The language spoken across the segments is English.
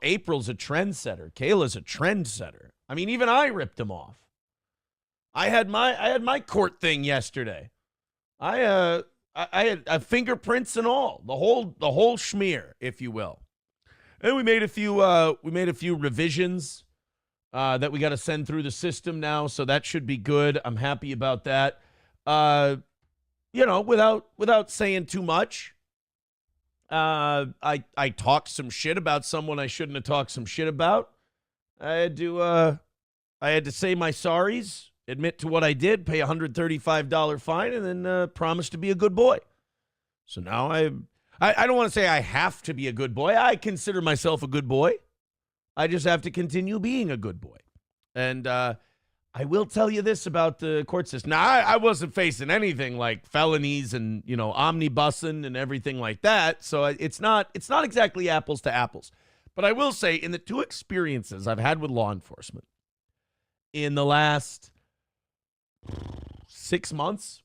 April's a trendsetter. Kayla's a trendsetter. I mean, even I ripped him off. I had my court thing yesterday. I had fingerprints and all, the whole schmear, if you will. And we made a few revisions that we got to send through the system now, so that should be good. I'm happy about that. Without saying too much, I talked some shit about someone I shouldn't have talked some shit about. I had to say my sorries, admit to what I did, pay a $135 fine, and then promise to be a good boy. So now I don't want to say I have to be a good boy. I consider myself a good boy. I just have to continue being a good boy. And I will tell you this about the court system. Now, I wasn't facing anything like felonies and, omnibussing and everything like that. So it's not exactly apples to apples. But I will say, in the two experiences I've had with law enforcement in the last 6 months,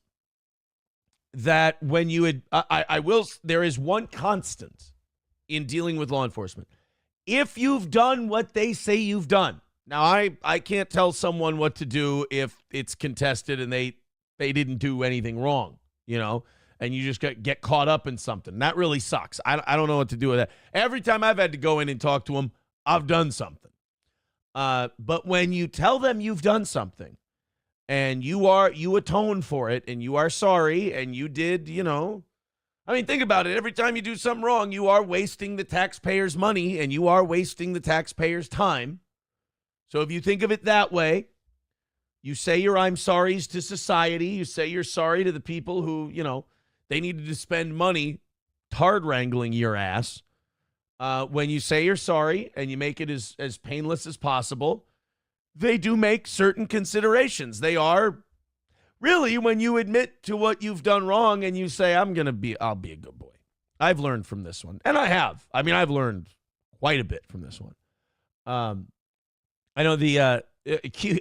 that when you had, there is one constant in dealing with law enforcement. If you've done what they say you've done. Now, I can't tell someone what to do if it's contested and they didn't do anything wrong, and you just get caught up in something. That really sucks. I don't know what to do with that. Every time I've had to go in and talk to them, I've done something. But when you tell them you've done something and you atone for it and you are sorry and you did, think about it. Every time you do something wrong, you are wasting the taxpayers' money and you are wasting the taxpayers' time. So if you think of it that way, you say your I'm sorries to society. You say you're sorry to the people who, they needed to spend money tard wrangling your ass. When you say you're sorry and you make it as painless as possible, they do make certain considerations. They are really when you admit to what you've done wrong and you say, I'll be a good boy. I've learned from this one. And I have. I've learned quite a bit from this one. I know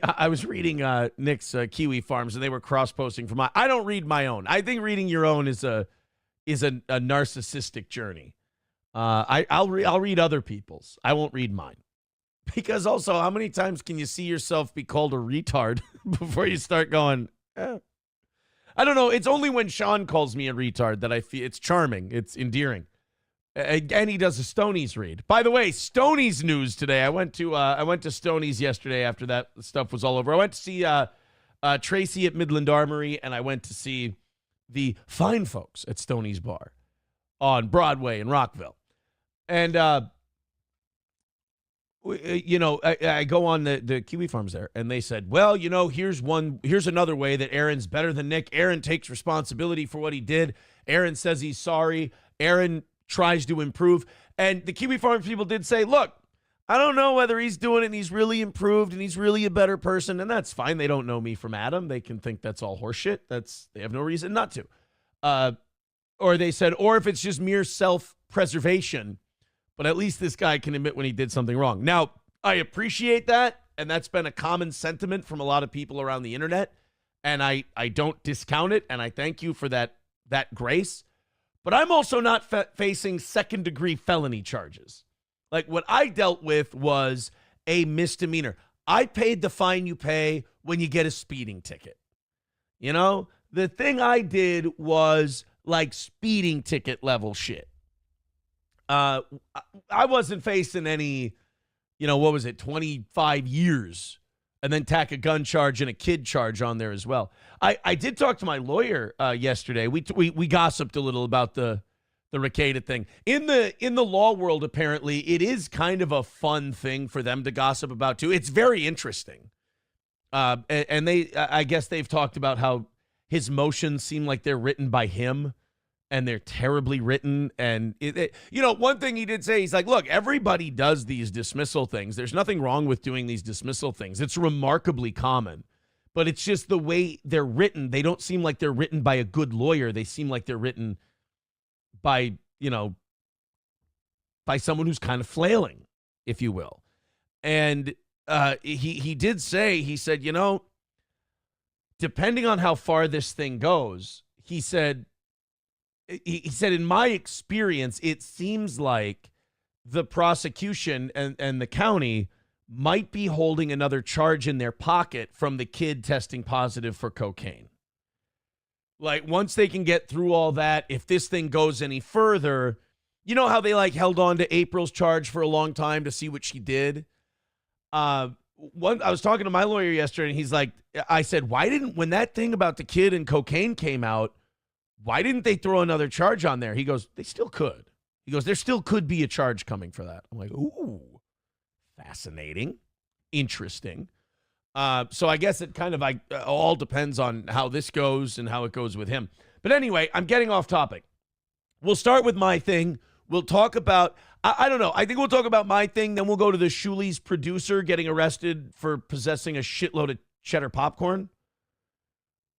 I was reading Nick's Kiwi Farms, and they were cross-posting from I don't read my own. I think reading your own is a narcissistic journey. I'll read other people's. I won't read mine. Because also, how many times can you see yourself be called a retard before you start going, I don't know. It's only when Sean calls me a retard that I feel it's charming. It's endearing. And he does a Stoney's read. By the way, Stoney's news today. I went to Stoney's yesterday after that stuff was all over. I went to see Tracy at Midland Armory, and I went to see the fine folks at Stoney's Bar on Broadway in Rockville. And I go on the Kiwi Farms there, and they said, well, here's another way that Aaron's better than Nick. Aaron takes responsibility for what he did. Aaron says he's sorry. Aaron tries to improve. And the Kiwi Farms people did say, look, I don't know whether he's doing it and he's really improved and he's really a better person, and that's fine. They don't know me from Adam. They can think that's all horseshit. They have no reason not to. Or they said, or if it's just mere self-preservation, but at least this guy can admit when he did something wrong. Now, I appreciate that, and that's been a common sentiment from a lot of people around the internet, and I don't discount it, and I thank you for that grace. But I'm also not facing second-degree felony charges. Like, what I dealt with was a misdemeanor. I paid the fine you pay when you get a speeding ticket. The thing I did was like speeding ticket level shit. I wasn't facing any, 25 years and then tack a gun charge and a kid charge on there as well. I did talk to my lawyer yesterday. We gossiped a little about the Rekieta thing. In the law world, apparently, it is kind of a fun thing for them to gossip about too. It's very interesting. And I guess they've talked about how his motions seem like they're written by him, and they're terribly written. And one thing he did say, he's like, look, everybody does these dismissal things. There's nothing wrong with doing these dismissal things. It's remarkably common, but it's just the way they're written. They don't seem like they're written by a good lawyer. They seem like they're written by someone who's kind of flailing, if you will. And he did say, he said, depending on how far this thing goes, he said, in my experience, it seems like the prosecution and the county might be holding another charge in their pocket from the kid testing positive for cocaine. Like, once they can get through all that, if this thing goes any further, you know how they like held on to April's charge for a long time to see what she did? I was talking to my lawyer yesterday, and he's like, I said, when that thing about the kid and cocaine came out, why didn't they throw another charge on there? He goes, they still could. He goes, there still could be a charge coming for that. I'm like, ooh, fascinating, interesting. So I guess it kind of all depends on how this goes and how it goes with him. But anyway, I'm getting off topic. We'll start with my thing. We'll talk about, I don't know, I think we'll talk about my thing. Then we'll go to the Shuli's producer getting arrested for possessing a shitload of cheddar popcorn.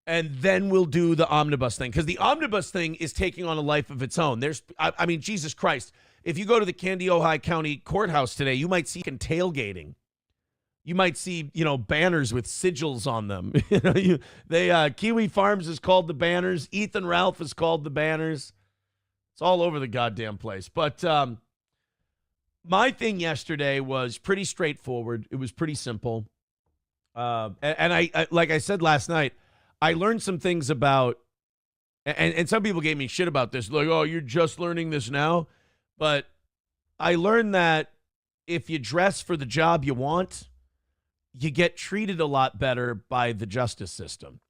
And then we'll do the omnibus thing, because the omnibus thing is taking on a life of its own. I mean, Jesus Christ. If you go to the Candy-Ojai County Courthouse today, you might see tailgating. You might see, banners with sigils on them. Kiwi Farms is called the banners. Ethan Ralph is called the banners. It's all over the goddamn place. But my thing yesterday was pretty straightforward. It was pretty simple. And I like I said last night, I learned some things about, and some people gave me shit about this. Like, oh, you're just learning this now. But I learned that if you dress for the job you want, you get treated a lot better by the justice system.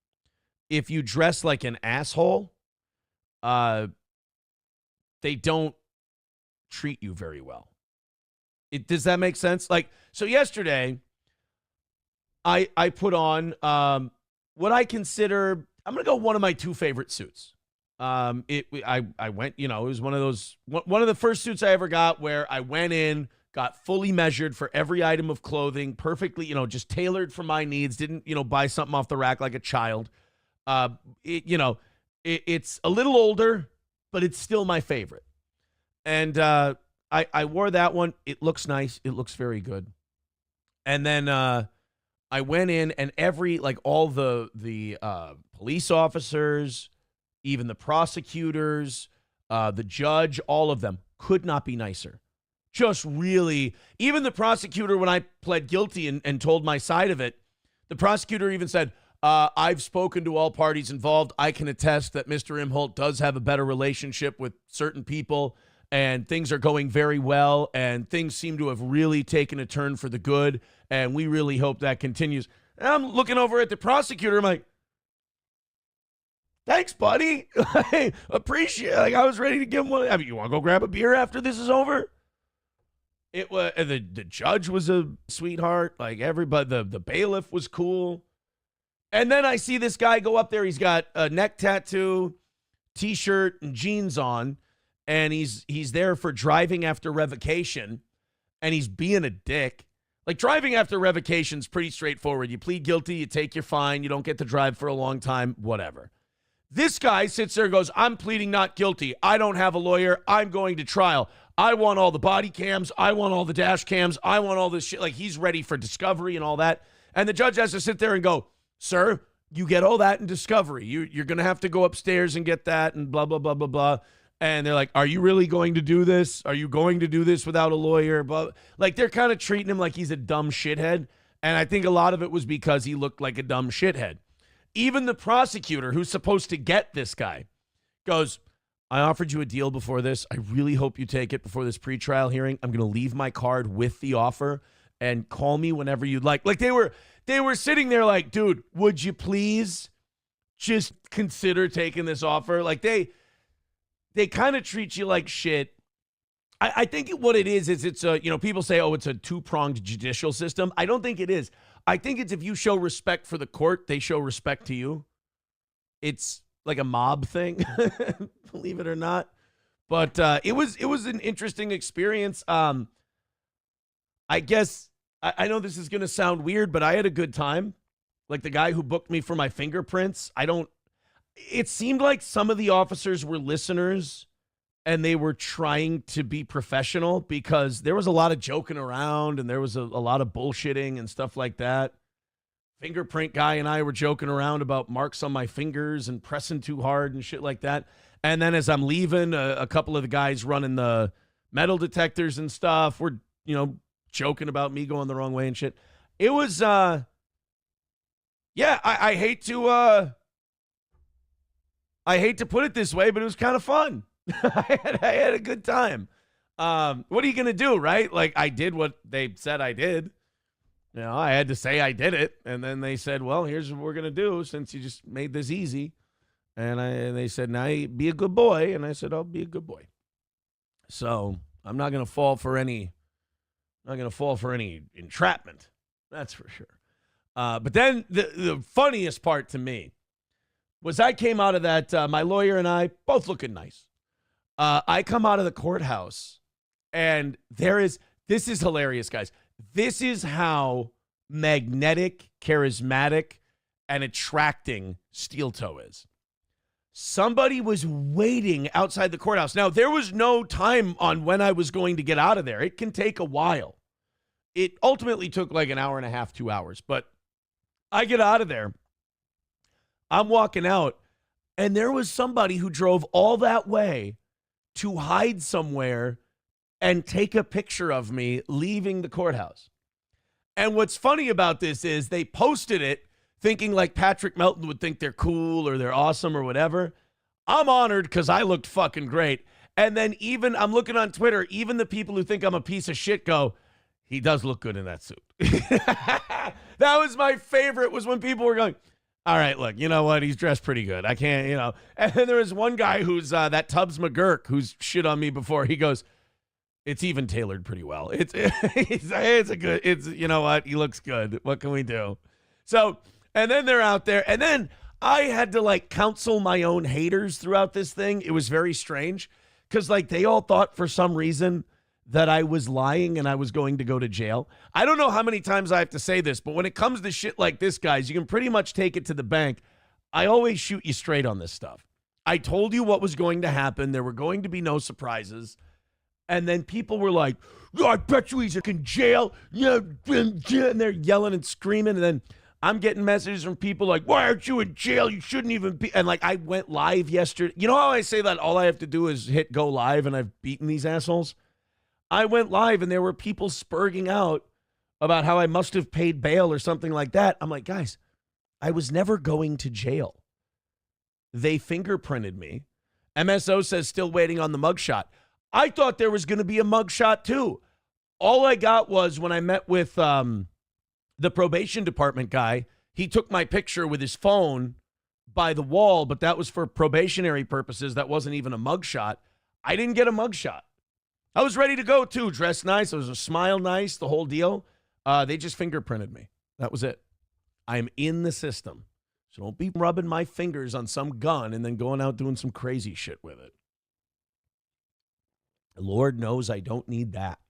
If you dress like an asshole, they don't treat you very well. Does that make sense? Like, so yesterday, I put on what I consider, I'm going to go one of my two favorite suits. I went, it was one of the first suits I ever got where I went in, got fully measured for every item of clothing, perfectly, just tailored for my needs, didn't, buy something off the rack like a child. It's a little older, but it's still my favorite. And I wore that one. It looks nice. It looks very good. And then I went in, and all the police officers, even the prosecutors, the judge, all of them could not be nicer. Just really, even the prosecutor, when I pled guilty and told my side of it, the prosecutor even said, I've spoken to all parties involved. I can attest that Mr. Imholt does have a better relationship with certain people, and things are going very well, and things seem to have really taken a turn for the good, and we really hope that continues. And I'm looking over at the prosecutor. I'm like, thanks, buddy. I appreciate it. Like, I was ready to give him one. I mean, you want to go grab a beer after this is over? It was the judge was a sweetheart. Like, everybody, the bailiff was cool. And then I see this guy go up there. He's got a neck tattoo, T-shirt, and jeans on, and he's there for driving after revocation, and he's being a dick. Like, driving after revocation is pretty straightforward. You plead guilty, you take your fine, you don't get to drive for a long time, whatever. This guy sits there and goes, I'm pleading not guilty. I don't have a lawyer. I'm going to trial. I want all the body cams. I want all the dash cams. I want all this shit. Like, he's ready for discovery and all that. And the judge has to sit there and go, sir, you get all that in discovery. You're going to have to go upstairs and get that and blah, blah, blah, blah, blah. And they're like, are you really going to do this? Are you going to do this without a lawyer? Blah. Like, they're kind of treating him like he's a dumb shithead. And I think a lot of it was because he looked like a dumb shithead. Even the prosecutor, who's supposed to get this guy, goes, I offered you a deal before this. I really hope you take it before this pretrial hearing. I'm going to leave my card with the offer and call me whenever you'd like. Like, they were sitting there like, dude, would you please just consider taking this offer? Like, they kind of treat you like shit. I think what it is it's a, people say, oh, it's a two-pronged judicial system. I don't think it is. I think it's if you show respect for the court, they show respect to you. It's like a mob thing, believe it or not. But it was an interesting experience. I guess, I know this is going to sound weird, but I had a good time. Like, the guy who booked me for my fingerprints, it seemed like some of the officers were listeners and they were trying to be professional, because there was a lot of joking around and there was a lot of bullshitting and stuff like that. Fingerprint guy and I were joking around about marks on my fingers and pressing too hard and shit like that. And then as I'm leaving, a couple of the guys running the metal detectors and stuff. We're, joking about me going the wrong way and shit. It was, I hate to put it this way, but it was kind of fun. I had a good time. What are you going to do, right? Like, I did what they said I did. I had to say I did it. And then they said, well, here's what we're going to do since you just made this easy. And they said, now be a good boy. And I said, I'll be a good boy. So I'm not going to fall for any entrapment. That's for sure. But then the funniest part to me was I came out of that, my lawyer and I, both looking nice. I come out of the courthouse, and this is hilarious, guys. This is how magnetic, charismatic, and attracting Steel Toe is. Somebody was waiting outside the courthouse. Now, there was no time on when I was going to get out of there. It can take a while. It ultimately took like an hour and a half, 2 hours. But I get out of there. I'm walking out, and there was somebody who drove all that way to hide somewhere and take a picture of me leaving the courthouse. And what's funny about this is they posted it thinking like Patrick Melton would think they're cool or they're awesome or whatever. I'm honored because I looked fucking great. And then I'm looking on Twitter, even the people who think I'm a piece of shit go, he does look good in that suit. That was my favorite, was when people were going, all right, look, you know what? He's dressed pretty good. I can't, And then there was one guy who's that Tubbs McGurk who's shit on me before. He goes, it's even tailored pretty well. It's you know what? He looks good. What can we do? So, and then they're out there. And then I had to counsel my own haters throughout this thing. It was very strange because they all thought for some reason that I was lying and I was going to go to jail. I don't know how many times I have to say this, but when it comes to shit like this, guys, you can pretty much take it to the bank. I always shoot you straight on this stuff. I told you what was going to happen. There were going to be no surprises. And then people were like, oh, I bet you he's in jail. Yeah, and they're yelling and screaming. And then I'm getting messages from people like, why aren't you in jail? You shouldn't even be. And I went live yesterday. You know how I say that all I have to do is hit go live and I've beaten these assholes? I went live and there were people spurging out about how I must have paid bail or something like that. I'm like, guys, I was never going to jail. They fingerprinted me. MSO says still waiting on the mugshot. I thought there was going to be a mugshot too. All I got was when I met with the probation department guy, he took my picture with his phone by the wall, but that was for probationary purposes. That wasn't even a mugshot. I didn't get a mugshot. I was ready to go, too. Dressed nice. I was a smile nice, the whole deal. They just fingerprinted me. That was it. I'm in the system. So don't be rubbing my fingers on some gun and then going out doing some crazy shit with it. Lord knows I don't need that.